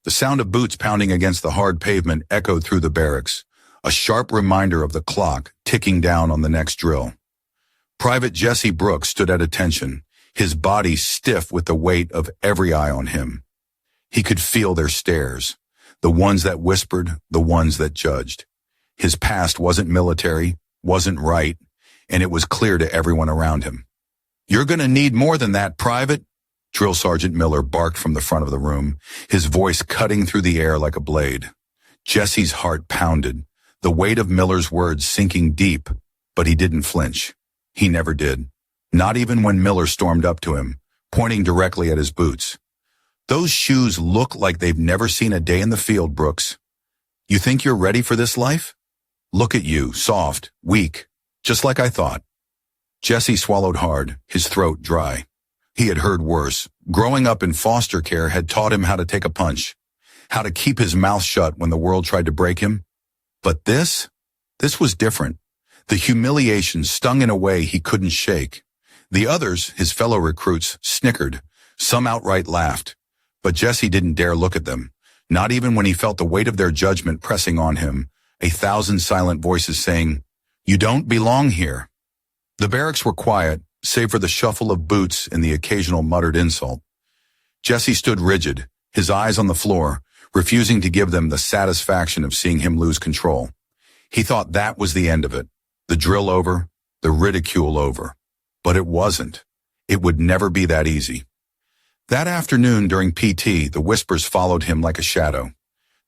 The sound of boots pounding against the hard pavement echoed through the barracks, a sharp reminder of the clock ticking down on the next drill. Private Jesse Brooks stood at attention, his body stiff with the weight of every eye on him. He could feel their stares, the ones that whispered, the ones that judged. His past wasn't military, wasn't right, and it was clear to everyone around him. "You're gonna need more than that, Private," Drill Sergeant Miller barked from the front of the room, his voice cutting through the air like a blade. Jesse's heart pounded, the weight of Miller's words sinking deep, but he didn't flinch. He never did. Not even when Miller stormed up to him, pointing directly at his boots. "Those shoes look like they've never seen a day in the field, Brooks. You think you're ready for this life? Look at you, soft, weak, just like I thought." Jesse swallowed hard, his throat dry. He had heard worse. Growing up in foster care had taught him how to take a punch, how to keep his mouth shut when the world tried to break him. But this was different. The humiliation stung in a way he couldn't shake. The others, his fellow recruits, snickered. Some outright laughed. But Jesse didn't dare look at them, not even when he felt the weight of their judgment pressing on him, 1,000 silent voices saying, "You don't belong here." The barracks were quiet, save for the shuffle of boots and the occasional muttered insult. Jesse stood rigid, his eyes on the floor, refusing to give them the satisfaction of seeing him lose control. He thought that was the end of it, the drill over, the ridicule over. But it wasn't. It would never be that easy. That afternoon during PT, the whispers followed him like a shadow.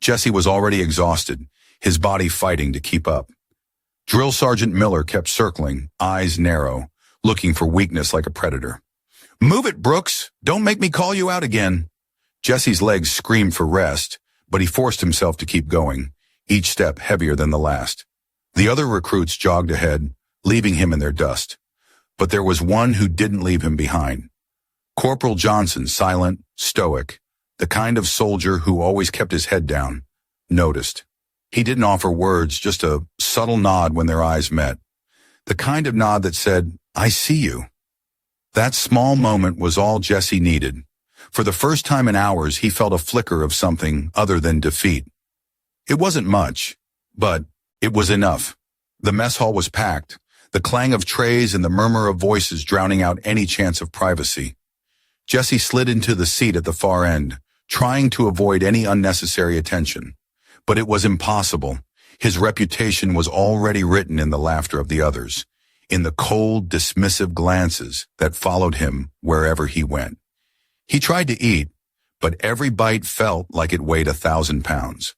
Jesse was already exhausted, his body fighting to keep up. Drill Sergeant Miller kept circling, eyes narrow, looking for weakness like a predator. "Move it, Brooks! Don't make me call you out again!" Jesse's legs screamed for rest, but he forced himself to keep going, each step heavier than the last. The other recruits jogged ahead, leaving him in their dust. But there was one who didn't leave him behind. Corporal Johnson, silent, stoic, the kind of soldier who always kept his head down, noticed. He didn't offer words, just a subtle nod when their eyes met. The kind of nod that said, "I see you." That small moment was all Jesse needed. For the first time in hours, he felt a flicker of something other than defeat. It wasn't much, but it was enough. The mess hall was packed, the clang of trays and the murmur of voices drowning out any chance of privacy. Jesse slid into the seat at the far end, trying to avoid any unnecessary attention. But it was impossible. His reputation was already written in the laughter of the others, in the cold, dismissive glances that followed him wherever he went. He tried to eat, but every bite felt like it weighed 1,000 pounds.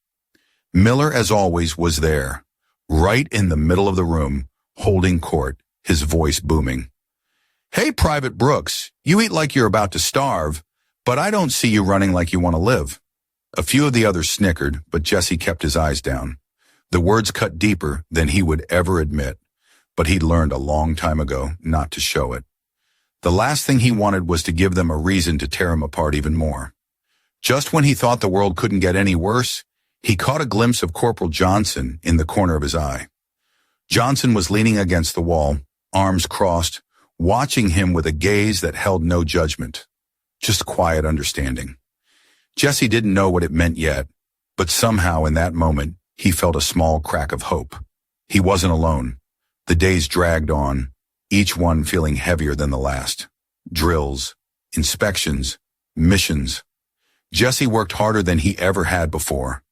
Miller, as always, was there, right in the middle of the room, holding court, his voice booming. "Hey, Private Brooks, you eat like you're about to starve, but I don't see you running like you want to live." A few of the others snickered, but Jesse kept his eyes down. The words cut deeper than he would ever admit, but he'd learned a long time ago not to show it. The last thing he wanted was to give them a reason to tear him apart even more. Just when he thought the world couldn't get any worse, he caught a glimpse of Corporal Johnson in the corner of his eye. Johnson was leaning against the wall, arms crossed, watching him with a gaze that held no judgment, just quiet understanding. Jesse didn't know what it meant yet, but somehow in that moment, he felt a small crack of hope. He wasn't alone. The days dragged on, each one feeling heavier than the last. Drills, inspections, missions. Jesse worked harder than he ever had before.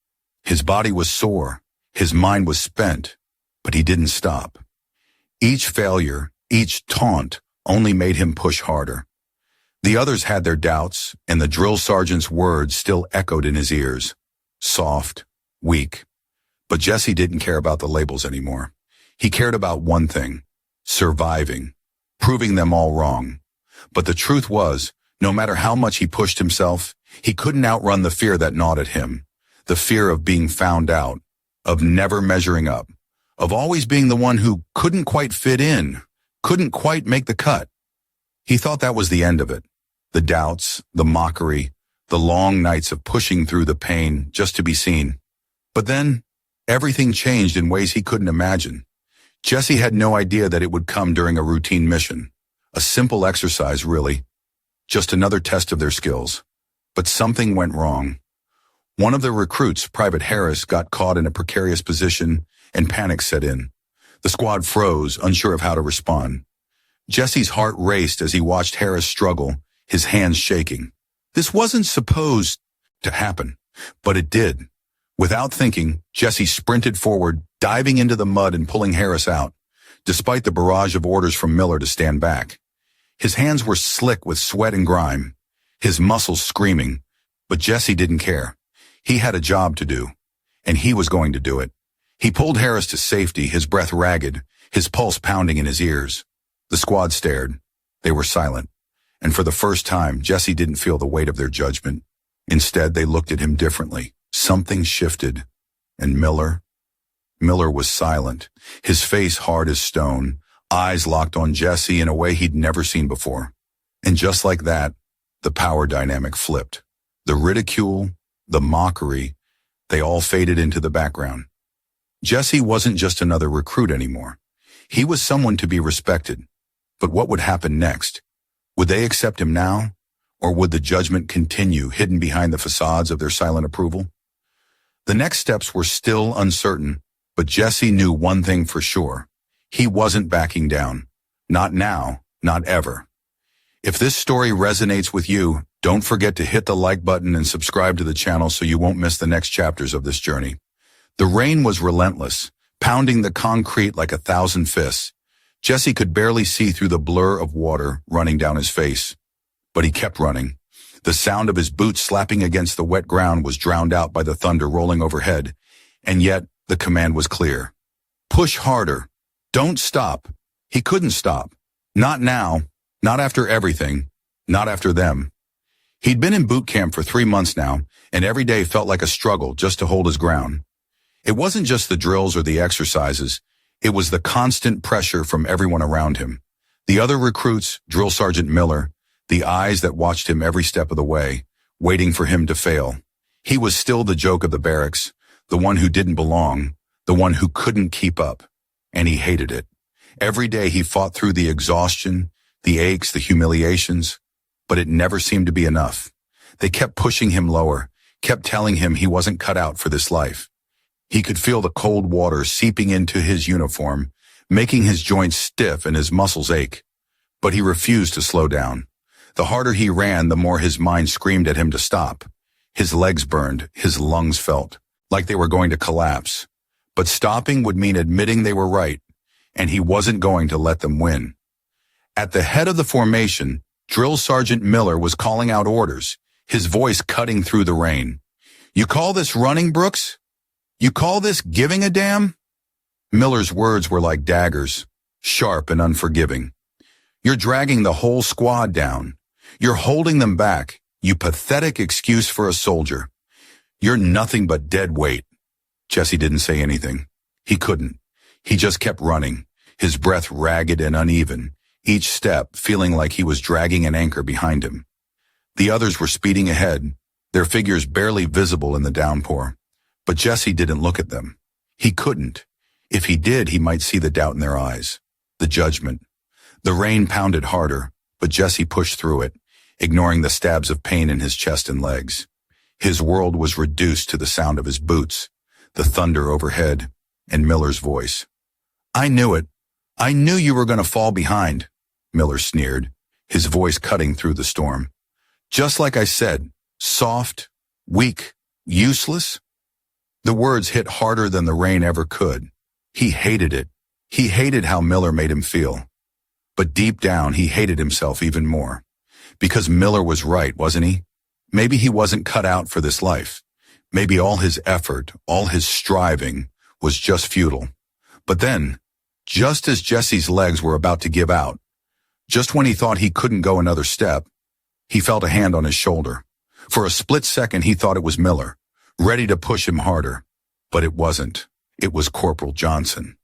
His body was sore, his mind was spent, but he didn't stop. Each failure, each taunt only made him push harder. The others had their doubts, and the drill sergeant's words still echoed in his ears. Soft, weak. But Jesse didn't care about the labels anymore. He cared about one thing, surviving, proving them all wrong. But the truth was, no matter how much he pushed himself, he couldn't outrun the fear that gnawed at him. The fear of being found out, of never measuring up, of always being the one who couldn't quite fit in, couldn't quite make the cut. He thought that was the end of it. The doubts, the mockery, the long nights of pushing through the pain just to be seen. But then, everything changed in ways he couldn't imagine. Jesse had no idea that it would come during a routine mission. A simple exercise, really. Just another test of their skills. But something went wrong. One of the recruits, Private Harris, got caught in a precarious position and panic set in. The squad froze, unsure of how to respond. Jesse's heart raced as he watched Harris struggle, his hands shaking. This wasn't supposed to happen, but it did. Without thinking, Jesse sprinted forward, diving into the mud and pulling Harris out, despite the barrage of orders from Miller to stand back. His hands were slick with sweat and grime, his muscles screaming, but Jesse didn't care. He had a job to do, and he was going to do it. He pulled Harris to safety, his breath ragged, his pulse pounding in his ears. The squad stared. They were silent, and for the first time, Jesse didn't feel the weight of their judgment. Instead, they looked at him differently. Something shifted, and Miller was silent, his face hard as stone, eyes locked on Jesse in a way he'd never seen before. And just like that, the power dynamic flipped. The ridicule, the mockery, they all faded into the background. Jesse wasn't just another recruit anymore. He was someone to be respected. But what would happen next? Would they accept him now? Or would the judgment continue hidden behind the facades of their silent approval? The next steps were still uncertain, but Jesse knew one thing for sure. He wasn't backing down. Not now, not ever. If this story resonates with you, don't forget to hit the like button and subscribe to the channel so you won't miss the next chapters of this journey. The rain was relentless, pounding the concrete like 1,000 fists. Jesse could barely see through the blur of water running down his face. But he kept running. The sound of his boots slapping against the wet ground was drowned out by the thunder rolling overhead. And yet, the command was clear. Push harder. Don't stop. He couldn't stop. Not now. Not after everything. Not after them. He'd been in boot camp for 3 months now, and every day felt like a struggle just to hold his ground. It wasn't just the drills or the exercises. It was the constant pressure from everyone around him. The other recruits, Drill Sergeant Miller, the eyes that watched him every step of the way, waiting for him to fail. He was still the joke of the barracks, the one who didn't belong, the one who couldn't keep up. And he hated it. Every day he fought through the exhaustion, the aches, the humiliations, but it never seemed to be enough. They kept pushing him lower, kept telling him he wasn't cut out for this life. He could feel the cold water seeping into his uniform, making his joints stiff and his muscles ache. But he refused to slow down. The harder he ran, the more his mind screamed at him to stop. His legs burned, his lungs felt like they were going to collapse. But stopping would mean admitting they were right, and he wasn't going to let them win. At the head of the formation, Drill Sergeant Miller was calling out orders, his voice cutting through the rain. "You call this running, Brooks? You call this giving a damn?" Miller's words were like daggers, sharp and unforgiving. "You're dragging the whole squad down. You're holding them back, you pathetic excuse for a soldier. You're nothing but dead weight." Jesse didn't say anything. He couldn't. He just kept running, his breath ragged and uneven, each step feeling like he was dragging an anchor behind him. The others were speeding ahead, their figures barely visible in the downpour. But Jesse didn't look at them. He couldn't. If he did, he might see the doubt in their eyes, the judgment. The rain pounded harder, but Jesse pushed through it, ignoring the stabs of pain in his chest and legs. His world was reduced to the sound of his boots, the thunder overhead, and Miller's voice. "I knew it. I knew you were going to fall behind," Miller sneered, his voice cutting through the storm. "Just like I said, soft, weak, useless." The words hit harder than the rain ever could. He hated it. He hated how Miller made him feel. But deep down, he hated himself even more. Because Miller was right, wasn't he? Maybe he wasn't cut out for this life. Maybe all his effort, all his striving, was just futile. But then, just as Jesse's legs were about to give out, just when he thought he couldn't go another step, he felt a hand on his shoulder. For a split second, he thought it was Miller, ready to push him harder. But it wasn't. It was Corporal Johnson.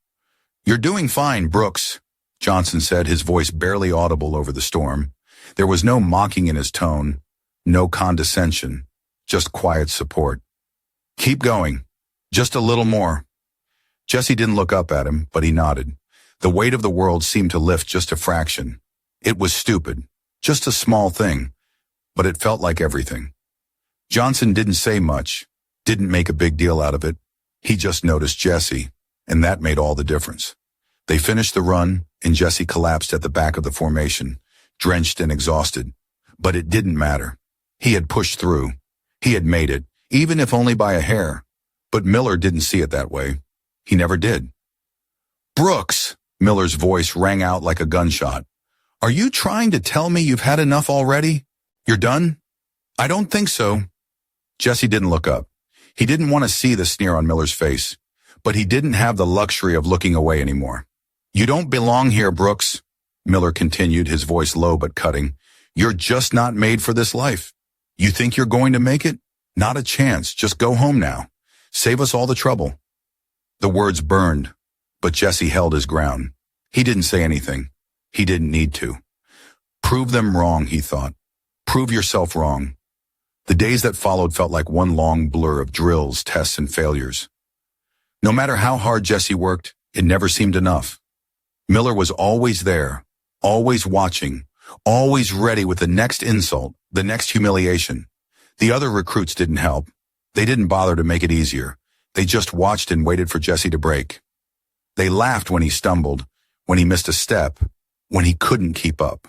"You're doing fine, Brooks," Johnson said, his voice barely audible over the storm. There was no mocking in his tone, no condescension, just quiet support. "Keep going. Just a little more." Jesse didn't look up at him, but he nodded. The weight of the world seemed to lift just a fraction. It was stupid, just a small thing, but it felt like everything. Johnson didn't say much, Didn't make a big deal out of it. He just noticed Jesse, and that made all the difference. They finished the run, and Jesse collapsed at the back of the formation, drenched and exhausted. But it didn't matter. He had pushed through. He had made it, even if only by a hair. But Miller didn't see it that way. He never did. "Brooks!" Miller's voice rang out like a gunshot. "Are you trying to tell me you've had enough already? You're done?" "I don't think so." Jesse didn't look up. He didn't want to see the sneer on Miller's face, but he didn't have the luxury of looking away anymore. "You don't belong here, Brooks," Miller continued, his voice low but cutting. "You're just not made for this life. You think you're going to make it? Not a chance. Just go home now. Save us all the trouble." The words burned, but Jesse held his ground. He didn't say anything. He didn't need to. Prove them wrong, he thought. Prove yourself wrong. The days that followed felt like one long blur of drills, tests, and failures. No matter how hard Jesse worked, it never seemed enough. Miller was always there, always watching, always ready with the next insult, the next humiliation. The other recruits didn't help. They didn't bother to make it easier. They just watched and waited for Jesse to break. They laughed when he stumbled, when he missed a step, when he couldn't keep up.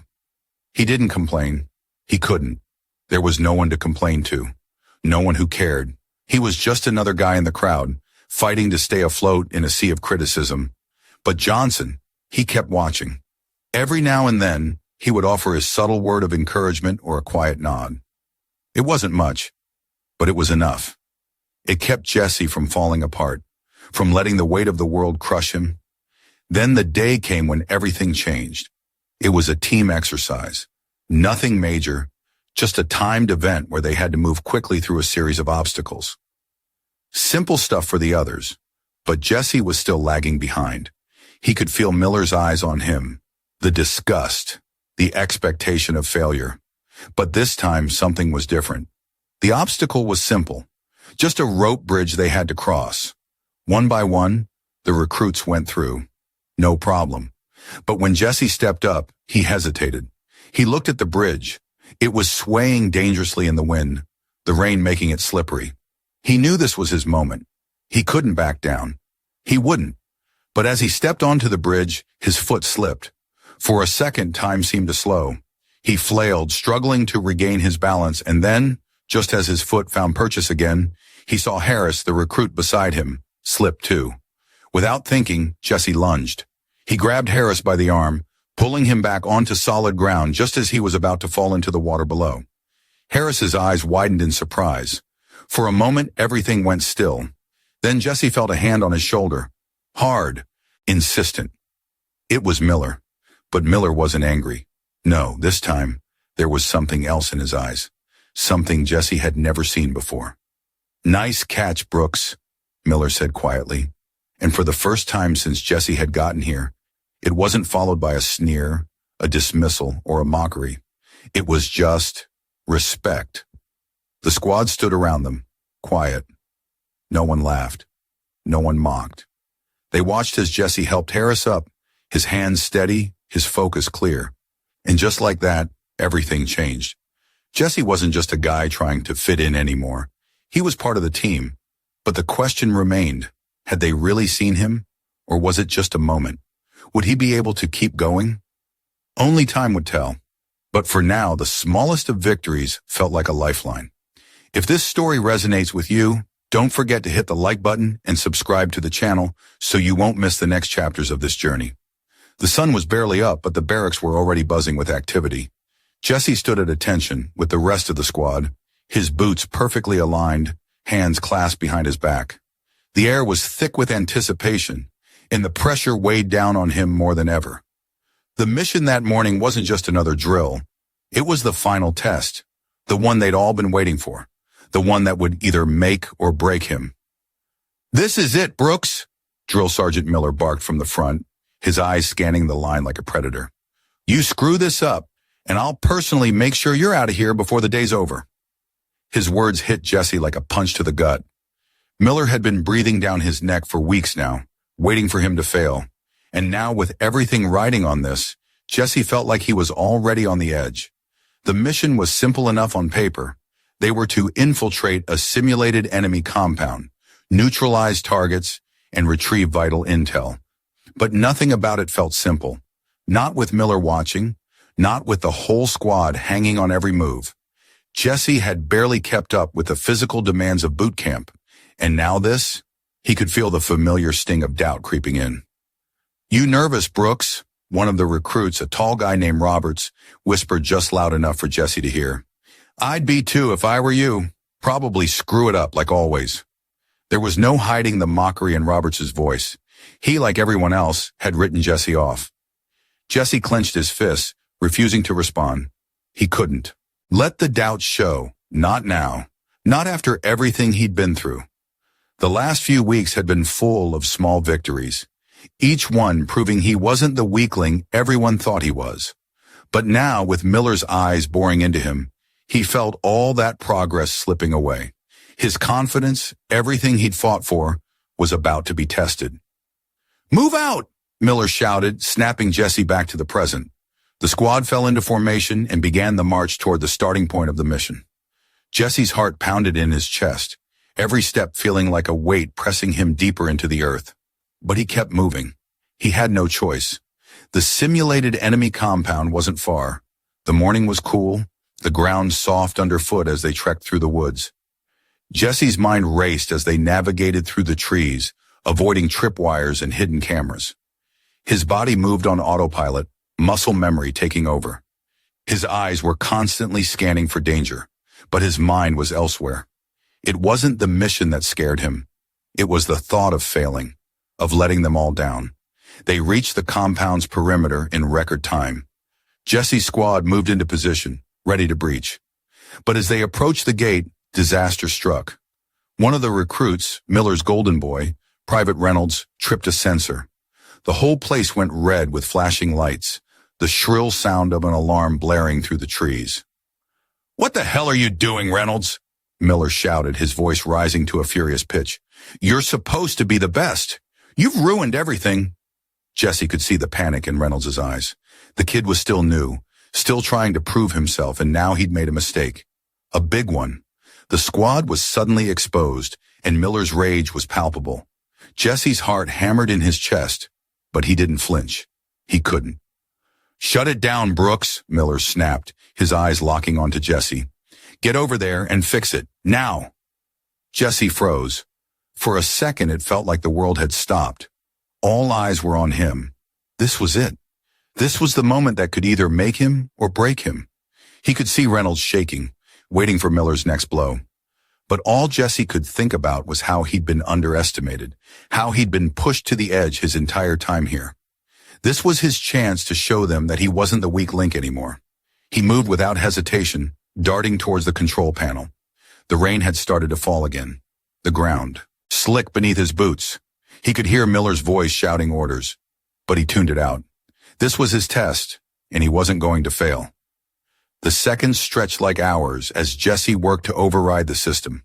He didn't complain. He couldn't. There was no one to complain to. No one who cared. He was just another guy in the crowd, fighting to stay afloat in a sea of criticism. But Johnson, he kept watching. Every now and then, he would offer his subtle word of encouragement or a quiet nod. It wasn't much, but it was enough. It kept Jesse from falling apart, from letting the weight of the world crush him. Then the day came when everything changed. It was a team exercise. Nothing major, just a timed event where they had to move quickly through a series of obstacles. Simple stuff for the others, but Jesse was still lagging behind. He could feel Miller's eyes on him, the disgust, the expectation of failure. But this time something was different. The obstacle was simple, just a rope bridge they had to cross. One by one, the recruits went through. No problem. But when Jesse stepped up, he hesitated. He looked at the bridge. It was swaying dangerously in the wind, the rain making it slippery. He knew this was his moment. He couldn't back down. He wouldn't. But as he stepped onto the bridge, his foot slipped. For a second, time seemed to slow. He flailed, struggling to regain his balance, and then, just as his foot found purchase again, he saw Harris, the recruit beside him, slip too. Without thinking, Jesse lunged. He grabbed Harris by the arm, pulling him back onto solid ground just as he was about to fall into the water below. Harris's eyes widened in surprise. For a moment, everything went still. Then Jesse felt a hand on his shoulder. Hard, insistent. It was Miller. But Miller wasn't angry. No, this time, there was something else in his eyes. Something Jesse had never seen before. "Nice catch, Brooks," Miller said quietly. And for the first time since Jesse had gotten here, it wasn't followed by a sneer, a dismissal, or a mockery. It was just respect. The squad stood around them, quiet. No one laughed. No one mocked. They watched as Jesse helped Harris up, his hands steady, his focus clear. And just like that, everything changed. Jesse wasn't just a guy trying to fit in anymore. He was part of the team. But the question remained, had they really seen him? Or was it just a moment? Would he be able to keep going? Only time would tell. But for now, the smallest of victories felt like a lifeline. If this story resonates with you, don't forget to hit the like button and subscribe to the channel so you won't miss the next chapters of this journey. The sun was barely up, but the barracks were already buzzing with activity. Jesse stood at attention with the rest of the squad, his boots perfectly aligned, hands clasped behind his back. The air was thick with anticipation, and the pressure weighed down on him more than ever. The mission that morning wasn't just another drill. It was the final test, the one they'd all been waiting for, the one that would either make or break him. "This is it, Brooks," Drill Sergeant Miller barked from the front, his eyes scanning the line like a predator. "You screw this up, and I'll personally make sure you're out of here before the day's over." His words hit Jesse like a punch to the gut. Miller had been breathing down his neck for weeks now, waiting for him to fail. And now, with everything riding on this, Jesse felt like he was already on the edge. The mission was simple enough on paper. They were to infiltrate a simulated enemy compound, neutralize targets, and retrieve vital intel. But nothing about it felt simple. Not with Miller watching, not with the whole squad hanging on every move. Jesse had barely kept up with the physical demands of boot camp, and now this? He could feel the familiar sting of doubt creeping in. "You nervous, Brooks?" One of the recruits, a tall guy named Roberts, whispered just loud enough for Jesse to hear. "I'd be too if I were you. Probably screw it up like always." There was no hiding the mockery in Roberts' voice. He, like everyone else, had written Jesse off. Jesse clenched his fists, refusing to respond. He couldn't. Let the doubt show. Not now. Not after everything he'd been through. The last few weeks had been full of small victories, each one proving he wasn't the weakling everyone thought he was. But now, with Miller's eyes boring into him, he felt all that progress slipping away. His confidence, everything he'd fought for, was about to be tested. "Move out!" Miller shouted, snapping Jesse back to the present. The squad fell into formation and began the march toward the starting point of the mission. Jesse's heart pounded in his chest, every step feeling like a weight pressing him deeper into the earth. But he kept moving. He had no choice. The simulated enemy compound wasn't far. The morning was cool, the ground soft underfoot as they trekked through the woods. Jesse's mind raced as they navigated through the trees, avoiding tripwires and hidden cameras. His body moved on autopilot, muscle memory taking over. His eyes were constantly scanning for danger, but his mind was elsewhere. It wasn't the mission that scared him. It was the thought of failing, of letting them all down. They reached the compound's perimeter in record time. Jesse's squad moved into position, ready to breach. But as they approached the gate, disaster struck. One of the recruits, Miller's golden boy, Private Reynolds, tripped a sensor. The whole place went red with flashing lights, the shrill sound of an alarm blaring through the trees. "What the hell are you doing, Reynolds?" Miller shouted, his voice rising to a furious pitch. "You're supposed to be the best. You've ruined everything." Jesse could see the panic in Reynolds' eyes. The kid was still new, still trying to prove himself, and now he'd made a mistake. A big one. The squad was suddenly exposed, and Miller's rage was palpable. Jesse's heart hammered in his chest, but he didn't flinch. He couldn't. "Shut it down, Brooks," Miller snapped, his eyes locking onto Jesse. "Get over there and fix it, now." Jesse froze. For a second, it felt like the world had stopped. All eyes were on him. This was it. This was the moment that could either make him or break him. He could see Reynolds shaking, waiting for Miller's next blow. But all Jesse could think about was how he'd been underestimated, how he'd been pushed to the edge his entire time here. This was his chance to show them that he wasn't the weak link anymore. He moved without hesitation, darting towards the control panel. The rain had started to fall again. The ground, slick beneath his boots. He could hear Miller's voice shouting orders, but he tuned it out. This was his test, and he wasn't going to fail. The seconds stretched like hours as Jesse worked to override the system.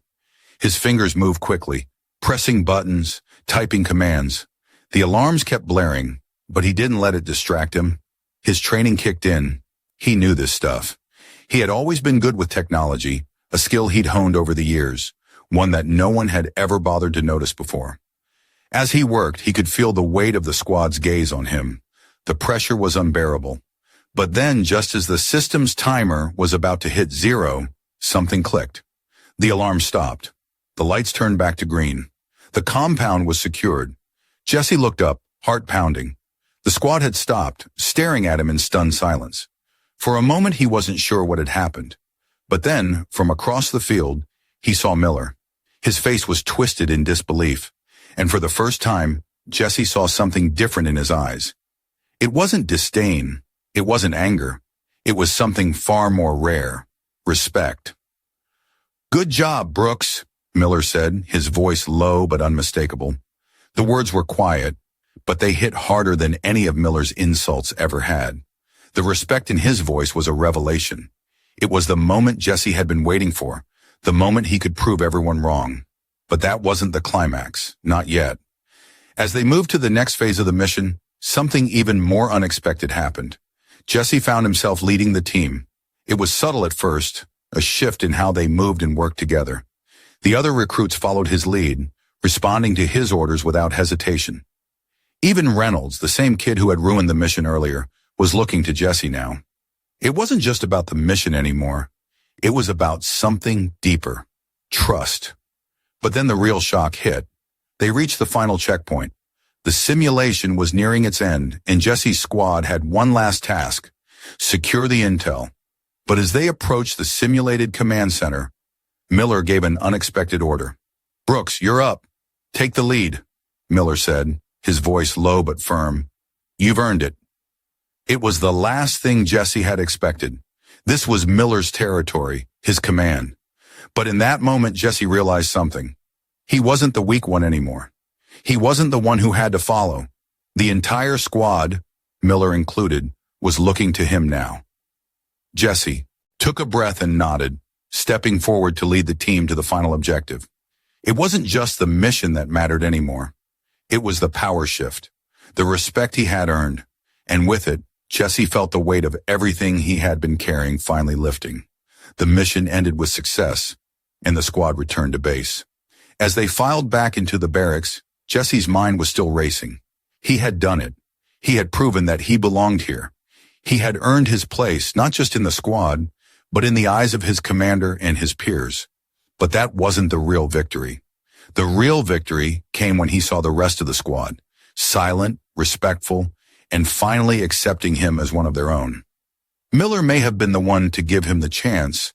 His fingers moved quickly, pressing buttons, typing commands. The alarms kept blaring, but he didn't let it distract him. His training kicked in. He knew this stuff. He had always been good with technology, a skill he'd honed over the years, one that no one had ever bothered to notice before. As he worked, he could feel the weight of the squad's gaze on him. The pressure was unbearable. But then, just as the system's timer was about to hit 0, something clicked. The alarm stopped. The lights turned back to green. The compound was secured. Jesse looked up, heart pounding. The squad had stopped, staring at him in stunned silence. For a moment, he wasn't sure what had happened. But then, from across the field, he saw Miller. His face was twisted in disbelief. And for the first time, Jesse saw something different in his eyes. It wasn't disdain. It wasn't anger. It was something far more rare. Respect. "Good job, Brooks," Miller said, his voice low but unmistakable. The words were quiet, but they hit harder than any of Miller's insults ever had. The respect in his voice was a revelation. It was the moment Jesse had been waiting for, the moment he could prove everyone wrong. But that wasn't the climax, not yet. As they moved to the next phase of the mission, something even more unexpected happened. Jesse found himself leading the team. It was subtle at first, a shift in how they moved and worked together. The other recruits followed his lead, responding to his orders without hesitation. Even Reynolds, the same kid who had ruined the mission earlier, was looking to Jesse now. It wasn't just about the mission anymore. It was about something deeper. Trust. But then the real shock hit. They reached the final checkpoint. The simulation was nearing its end, and Jesse's squad had one last task: secure the intel. But as they approached the simulated command center, Miller gave an unexpected order. "Brooks, you're up. Take the lead," Miller said, his voice low but firm. "You've earned it." It was the last thing Jesse had expected. This was Miller's territory, his command. But in that moment, Jesse realized something. He wasn't the weak one anymore. He wasn't the one who had to follow. The entire squad, Miller included, was looking to him now. Jesse took a breath and nodded, stepping forward to lead the team to the final objective. It wasn't just the mission that mattered anymore. It was the power shift, the respect he had earned, and with it, Jesse felt the weight of everything he had been carrying finally lifting. The mission ended with success, and the squad returned to base. As they filed back into the barracks, Jesse's mind was still racing. He had done it. He had proven that he belonged here. He had earned his place, not just in the squad, but in the eyes of his commander and his peers. But that wasn't the real victory. The real victory came when he saw the rest of the squad, silent, respectful, and finally accepting him as one of their own. Miller may have been the one to give him the chance,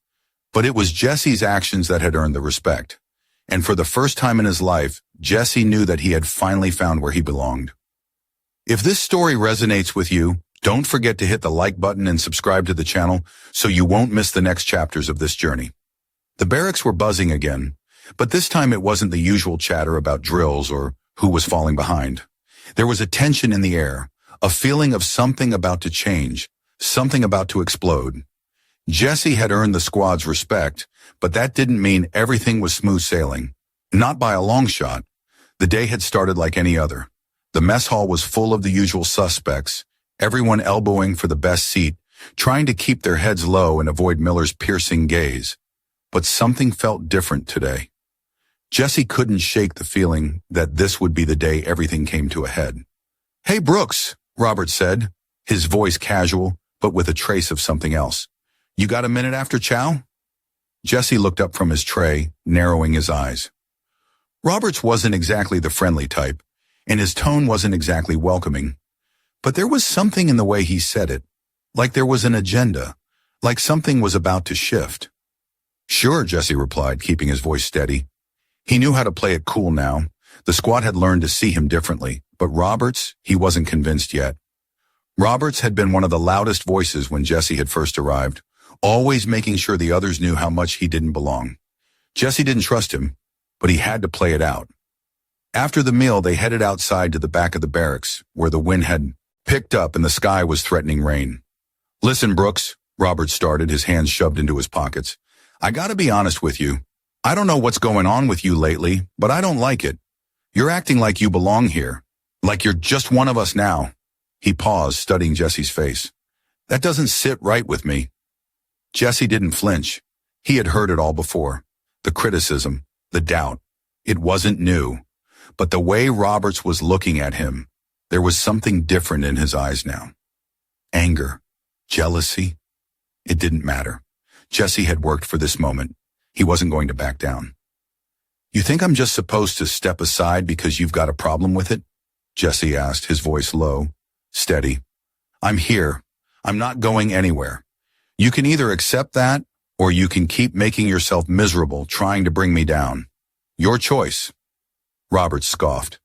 but it was Jesse's actions that had earned the respect. And for the first time in his life, Jesse knew that he had finally found where he belonged. If this story resonates with you, don't forget to hit the like button and subscribe to the channel so you won't miss the next chapters of this journey. The barracks were buzzing again, but this time it wasn't the usual chatter about drills or who was falling behind. There was a tension in the air, a feeling of something about to change, something about to explode. Jesse had earned the squad's respect, but that didn't mean everything was smooth sailing. Not by a long shot. The day had started like any other. The mess hall was full of the usual suspects, everyone elbowing for the best seat, trying to keep their heads low and avoid Miller's piercing gaze. But something felt different today. Jesse couldn't shake the feeling that this would be the day everything came to a head. "Hey, Brooks," Robert said, his voice casual, but with a trace of something else. "You got a minute after chow?" Jesse looked up from his tray, narrowing his eyes. Roberts wasn't exactly the friendly type, and his tone wasn't exactly welcoming. But there was something in the way he said it, like there was an agenda, like something was about to shift. "Sure," Jesse replied, keeping his voice steady. He knew how to play it cool now. The squad had learned to see him differently, but Roberts, he wasn't convinced yet. Roberts had been one of the loudest voices when Jesse had first arrived, always making sure the others knew how much he didn't belong. Jesse didn't trust him, but he had to play it out. After the meal, they headed outside to the back of the barracks, where the wind had picked up and the sky was threatening rain. "Listen, Brooks," Roberts started, his hands shoved into his pockets. "I gotta be honest with you. I don't know what's going on with you lately, but I don't like it. You're acting like you belong here, like you're just one of us now." He paused, studying Jesse's face. "That doesn't sit right with me." Jesse didn't flinch. He had heard it all before. The criticism, the doubt. It wasn't new. But the way Roberts was looking at him, there was something different in his eyes now. Anger, jealousy. It didn't matter. Jesse had worked for this moment. He wasn't going to back down. "You think I'm just supposed to step aside because you've got a problem with it?" Jesse asked, his voice low, steady. "I'm here. I'm not going anywhere. You can either accept that, or you can keep making yourself miserable trying to bring me down. Your choice." Roberts scoffed.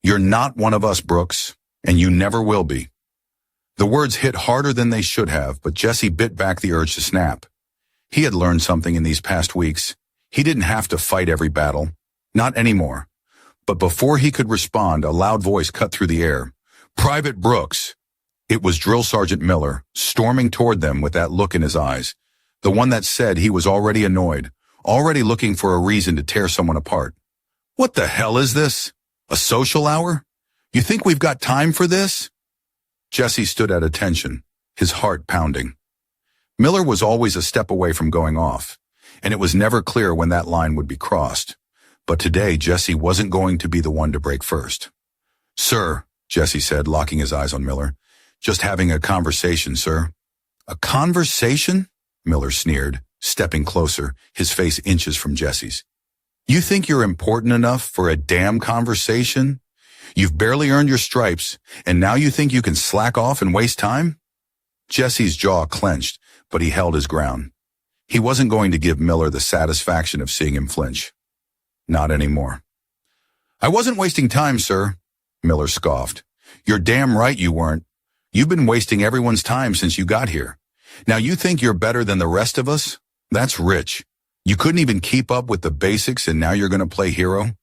"You're not one of us, Brooks, and you never will be." The words hit harder than they should have, but Jesse bit back the urge to snap. He had learned something in these past weeks. He didn't have to fight every battle. Not anymore. But before he could respond, a loud voice cut through the air. "Private Brooks!" It was Drill Sergeant Miller, storming toward them with that look in his eyes. The one that said he was already annoyed, already looking for a reason to tear someone apart. "What the hell is this? A social hour? You think we've got time for this?" Jesse stood at attention, his heart pounding. Miller was always a step away from going off, and it was never clear when that line would be crossed. But today, Jesse wasn't going to be the one to break first. "Sir," Jesse said, locking his eyes on Miller. "Just having a conversation, sir." "A conversation?" Miller sneered, stepping closer, his face inches from Jesse's. "You think you're important enough for a damn conversation? You've barely earned your stripes, and now you think you can slack off and waste time?" Jesse's jaw clenched, but he held his ground. He wasn't going to give Miller the satisfaction of seeing him flinch. Not anymore. "I wasn't wasting time, sir," Miller scoffed. "You're damn right you weren't. You've been wasting everyone's time since you got here. Now you think you're better than the rest of us? That's rich. You couldn't even keep up with the basics and now you're going to play hero?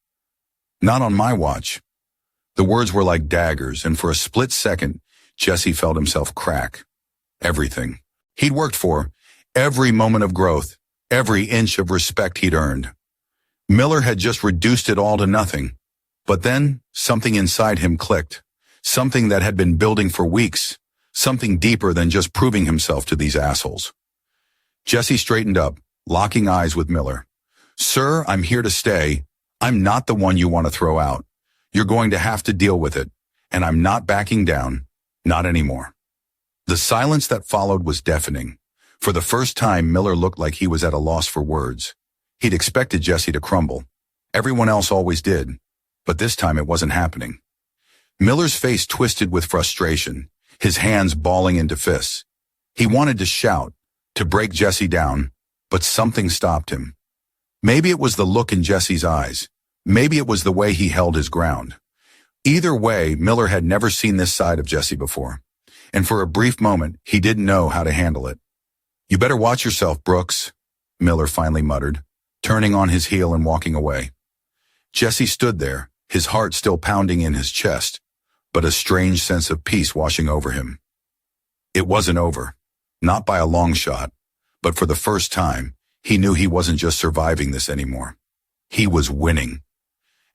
Not on my watch." The words were like daggers, and for a split second, Jesse felt himself crack. Everything he'd worked for, every moment of growth, every inch of respect he'd earned. Miller had just reduced it all to nothing. But then, something inside him clicked. Something that had been building for weeks. Something deeper than just proving himself to these assholes. Jesse straightened up, locking eyes with Miller. "Sir, I'm here to stay. I'm not the one you want to throw out. You're going to have to deal with it. And I'm not backing down. Not anymore." The silence that followed was deafening. For the first time, Miller looked like he was at a loss for words. He'd expected Jesse to crumble. Everyone else always did. But this time it wasn't happening. Miller's face twisted with frustration, his hands balling into fists. He wanted to shout, to break Jesse down, but something stopped him. Maybe it was the look in Jesse's eyes. Maybe it was the way he held his ground. Either way, Miller had never seen this side of Jesse before. And for a brief moment, he didn't know how to handle it. "You better watch yourself, Brooks," Miller finally muttered, turning on his heel and walking away. Jesse stood there, his heart still pounding in his chest, but a strange sense of peace washing over him. It wasn't over, not by a long shot, but for the first time, he knew he wasn't just surviving this anymore. He was winning.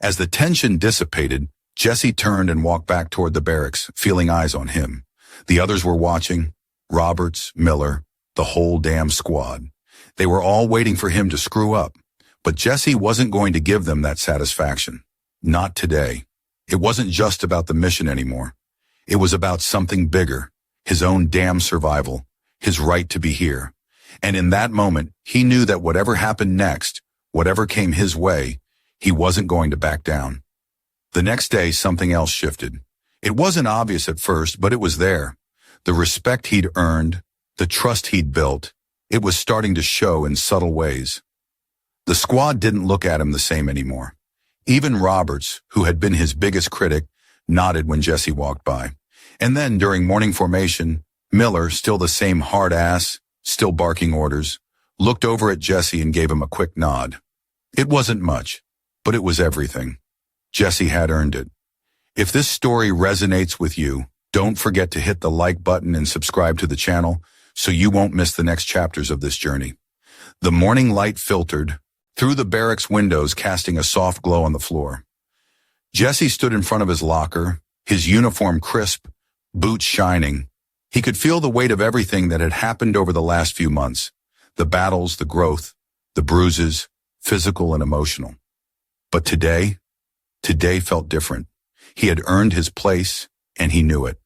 As the tension dissipated, Jesse turned and walked back toward the barracks, feeling eyes on him. The others were watching, Roberts, Miller, the whole damn squad. They were all waiting for him to screw up, but Jesse wasn't going to give them that satisfaction. Not today. It wasn't just about the mission anymore. It was about something bigger, his own damn survival, his right to be here. And in that moment, he knew that whatever happened next, whatever came his way, he wasn't going to back down. The next day, something else shifted. It wasn't obvious at first, but it was there. The respect he'd earned, the trust he'd built, it was starting to show in subtle ways. The squad didn't look at him the same anymore. Even Roberts, who had been his biggest critic, nodded when Jesse walked by. And then, during morning formation, Miller, still the same hard ass, still barking orders, looked over at Jesse and gave him a quick nod. It wasn't much, but it was everything. Jesse had earned it. If this story resonates with you, don't forget to hit the like button and subscribe to the channel so you won't miss the next chapters of this journey. The morning light filtered through the barracks windows, casting a soft glow on the floor. Jesse stood in front of his locker, his uniform crisp, boots shining. He could feel the weight of everything that had happened over the last few months. The battles, the growth, the bruises, physical and emotional. But today felt different. He had earned his place, and he knew it.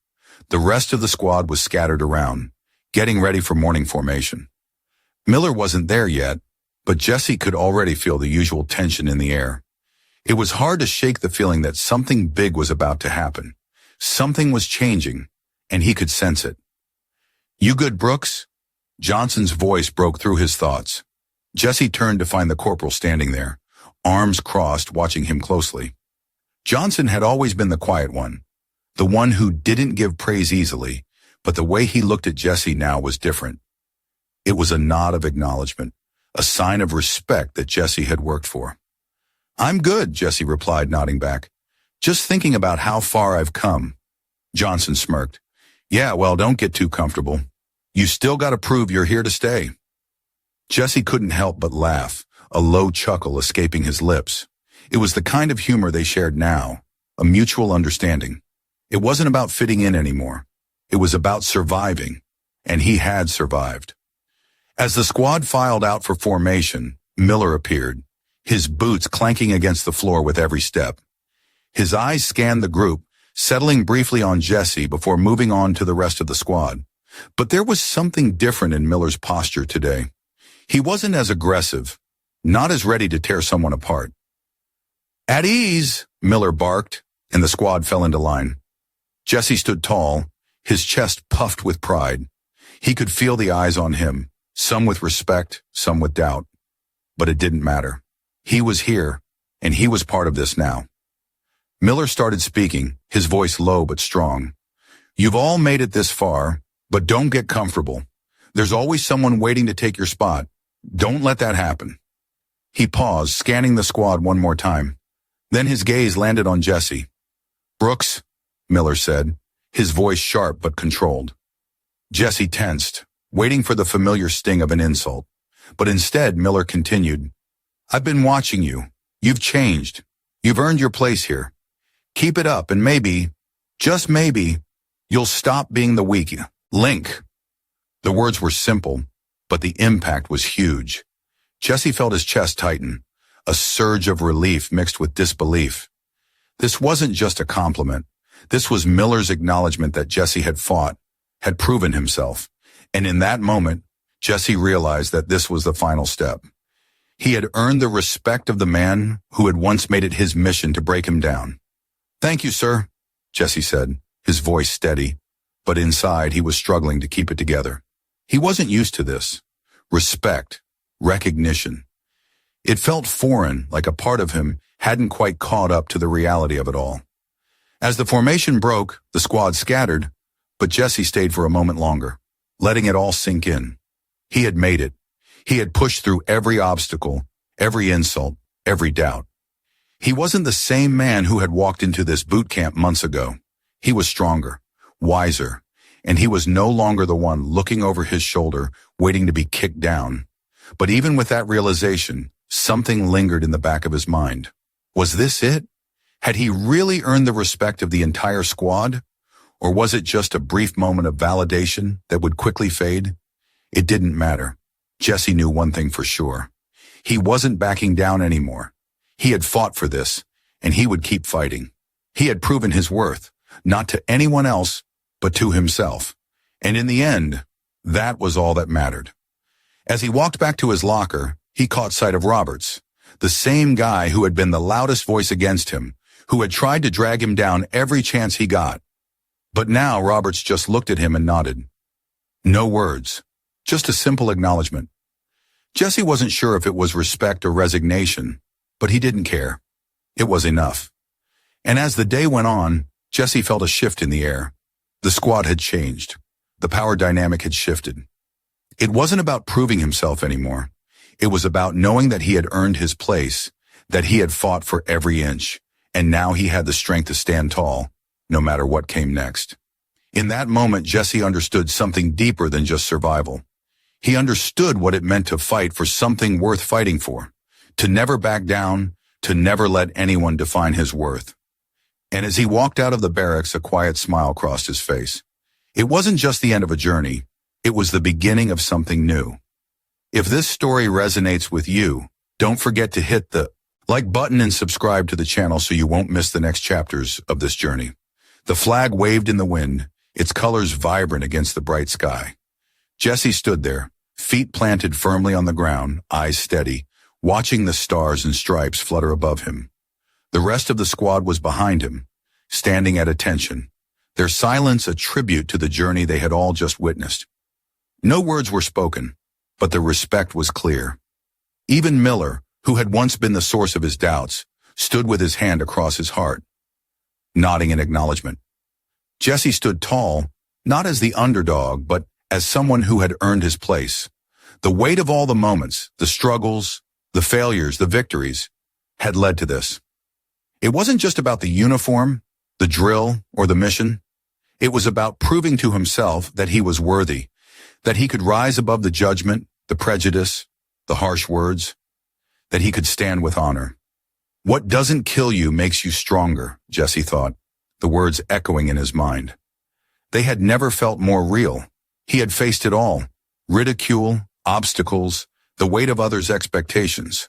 The rest of the squad was scattered around, getting ready for morning formation. Miller wasn't there yet, but Jesse could already feel the usual tension in the air. It was hard to shake the feeling that something big was about to happen. Something was changing, and he could sense it. "You good, Brooks?" Johnson's voice broke through his thoughts. Jesse turned to find the corporal standing there, arms crossed, watching him closely. Johnson had always been the quiet one, the one who didn't give praise easily, but the way he looked at Jesse now was different. It was a nod of acknowledgement, a sign of respect that Jesse had worked for. "I'm good," Jesse replied, nodding back. "Just thinking about how far I've come." Johnson smirked. "Yeah, well, don't get too comfortable. You still got to prove you're here to stay." Jesse couldn't help but laugh, a low chuckle escaping his lips. It was the kind of humor they shared now, a mutual understanding. It wasn't about fitting in anymore. It was about surviving, and he had survived. As the squad filed out for formation, Miller appeared, his boots clanking against the floor with every step. His eyes scanned the group, settling briefly on Jesse before moving on to the rest of the squad. But there was something different in Miller's posture today. He wasn't as aggressive, not as ready to tear someone apart. "At ease," Miller barked, and the squad fell into line. Jesse stood tall, his chest puffed with pride. He could feel the eyes on him, some with respect, some with doubt. But it didn't matter. He was here, and he was part of this now. Miller started speaking, his voice low but strong. "You've all made it this far, but don't get comfortable. There's always someone waiting to take your spot. Don't let that happen." He paused, scanning the squad one more time. Then his gaze landed on Jesse. "Brooks," Miller said, his voice sharp but controlled. Jesse tensed, waiting for the familiar sting of an insult. But instead, Miller continued, "I've been watching you. You've changed. You've earned your place here. Keep it up and maybe, just maybe, you'll stop being the weak link." The words were simple, but the impact was huge. Jesse felt his chest tighten, a surge of relief mixed with disbelief. This wasn't just a compliment. This was Miller's acknowledgement that Jesse had fought, had proven himself. And in that moment, Jesse realized that this was the final step. He had earned the respect of the man who had once made it his mission to break him down. "Thank you, sir," Jesse said, his voice steady, but inside he was struggling to keep it together. He wasn't used to this. Respect, recognition. It felt foreign, like a part of him hadn't quite caught up to the reality of it all. As the formation broke, the squad scattered, but Jesse stayed for a moment longer, letting it all sink in. He had made it. He had pushed through every obstacle, every insult, every doubt. He wasn't the same man who had walked into this boot camp months ago. He was stronger, wiser, and he was no longer the one looking over his shoulder, waiting to be kicked down. But even with that realization, something lingered in the back of his mind. Was this it? Had he really earned the respect of the entire squad? Or was it just a brief moment of validation that would quickly fade? It didn't matter. Jesse knew one thing for sure. He wasn't backing down anymore. He had fought for this, and he would keep fighting. He had proven his worth, not to anyone else, but to himself. And in the end, that was all that mattered. As he walked back to his locker, he caught sight of Roberts, the same guy who had been the loudest voice against him, who had tried to drag him down every chance he got. But now Roberts just looked at him and nodded. No words, just a simple acknowledgement. Jesse wasn't sure if it was respect or resignation, but he didn't care. It was enough. And as the day went on, Jesse felt a shift in the air. The squad had changed. The power dynamic had shifted. It wasn't about proving himself anymore. It was about knowing that he had earned his place, that he had fought for every inch, and now he had the strength to stand tall, no matter what came next. In that moment, Jesse understood something deeper than just survival. He understood what it meant to fight for something worth fighting for, to never back down, to never let anyone define his worth. And as he walked out of the barracks, a quiet smile crossed his face. It wasn't just the end of a journey. It was the beginning of something new. If this story resonates with you, don't forget to hit the like button and subscribe to the channel so you won't miss the next chapters of this journey. The flag waved in the wind, its colors vibrant against the bright sky. Jesse stood there, feet planted firmly on the ground, eyes steady, watching the stars and stripes flutter above him. The rest of the squad was behind him, standing at attention, their silence a tribute to the journey they had all just witnessed. No words were spoken, but the respect was clear. Even Miller, who had once been the source of his doubts, stood with his hand across his heart, nodding in acknowledgement. Jesse stood tall, not as the underdog, but as someone who had earned his place. The weight of all the moments, the struggles, the failures, the victories, had led to this. It wasn't just about the uniform, the drill, or the mission. It was about proving to himself that he was worthy, that he could rise above the judgment, the prejudice, the harsh words, that he could stand with honor. What doesn't kill you makes you stronger, Jesse thought, the words echoing in his mind. They had never felt more real. He had faced it all, ridicule, obstacles, the weight of others' expectations.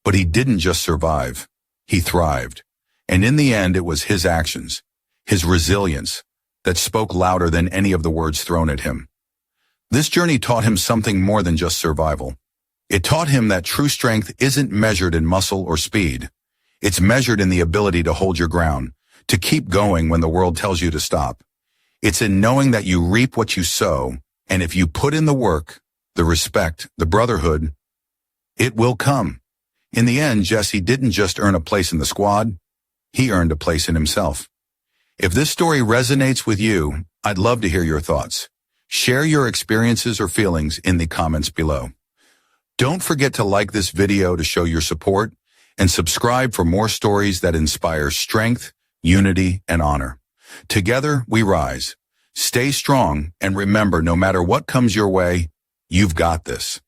But he didn't just survive. He thrived. And in the end, it was his actions, his resilience, that spoke louder than any of the words thrown at him. This journey taught him something more than just survival. It taught him that true strength isn't measured in muscle or speed. It's measured in the ability to hold your ground, to keep going when the world tells you to stop. It's in knowing that you reap what you sow, and if you put in the work, the respect, the brotherhood, it will come. In the end, Jesse didn't just earn a place in the squad, he earned a place in himself. If this story resonates with you, I'd love to hear your thoughts. Share your experiences or feelings in the comments below. Don't forget to like this video to show your support and subscribe for more stories that inspire strength, unity, and honor. Together, we rise. Stay strong and remember, no matter what comes your way, you've got this.